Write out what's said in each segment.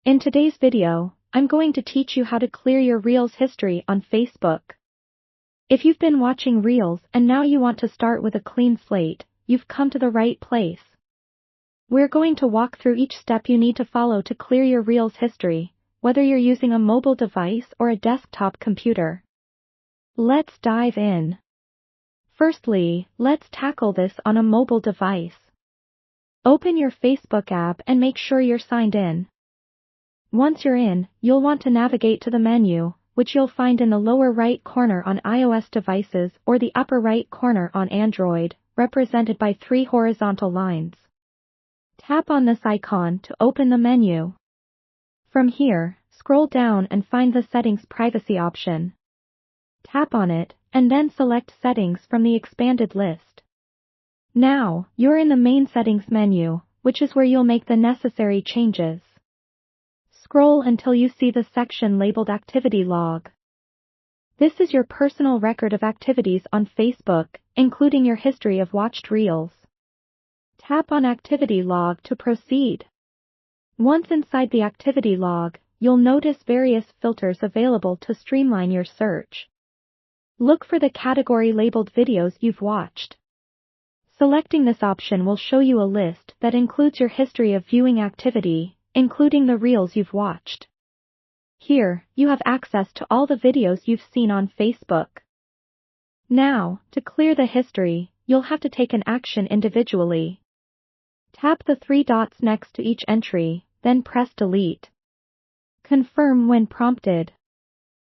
In today's video, I'm going to teach you how to clear your Reels history on Facebook. If you've been watching Reels and now you want to start with a clean slate, you've come to the right place. We're going to walk through each step you need to follow to clear your Reels history, whether you're using a mobile device or a desktop computer. Let's dive in. Firstly, let's tackle this on a mobile device. Open your Facebook app and make sure you're signed in. Once you're in, you'll want to navigate to the menu, which you'll find in the lower right corner on iOS devices or the upper right corner on Android, represented by 3 horizontal lines. Tap on this icon to open the menu. From here, scroll down and find the Settings Privacy option. Tap on it, and then select Settings from the expanded list. Now, you're in the main settings menu, which is where you'll make the necessary changes. Scroll until you see the section labeled Activity Log. This is your personal record of activities on Facebook, including your history of watched Reels. Tap on Activity Log to proceed. Once inside the Activity Log, you'll notice various filters available to streamline your search. Look for the category labeled Videos you've watched. Selecting this option will show you a list that includes your history of viewing activity, including the Reels you've watched. Here, you have access to all the videos you've seen on Facebook. Now, to clear the history, you'll have to take an action individually. Tap the 3 dots next to each entry, then press Delete. Confirm when prompted.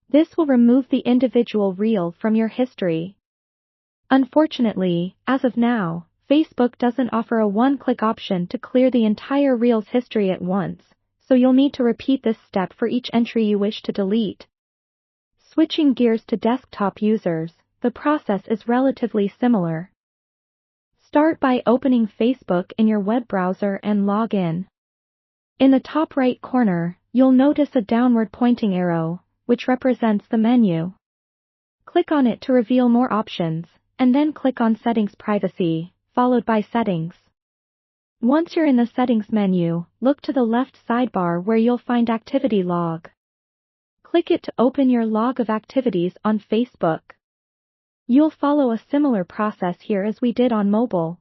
This will remove the individual reel from your history. Unfortunately, as of now, Facebook doesn't offer a one-click option to clear the entire Reels history at once, so you'll need to repeat this step for each entry you wish to delete. Switching gears to desktop users, the process is relatively similar. Start by opening Facebook in your web browser and log in. In the top right corner, you'll notice a downward pointing arrow, which represents the menu. Click on it to reveal more options, and then click on Settings Privacy, followed by Settings. Once you're in the Settings menu, look to the left sidebar where you'll find Activity Log. Click it to open your log of activities on Facebook. You'll follow a similar process here as we did on mobile.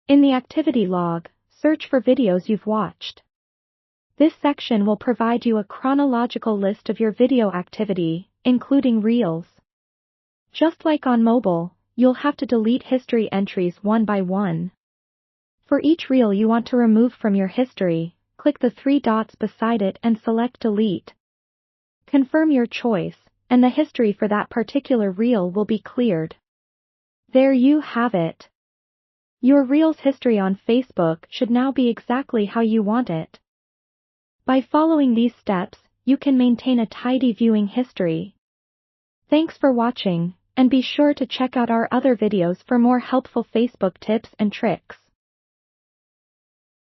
In the Activity Log, search for videos you've watched. This section will provide you a chronological list of your video activity, including Reels. Just like on mobile, you'll have to delete history entries one by one. For each reel you want to remove from your history, click the 3 dots beside it and select Delete. Confirm your choice, and the history for that particular reel will be cleared. There you have it. Your Reels history on Facebook should now be exactly how you want it. By following these steps, you can maintain a tidy viewing history. Thanks for watching, and be sure to check out our other videos for more helpful Facebook tips and tricks.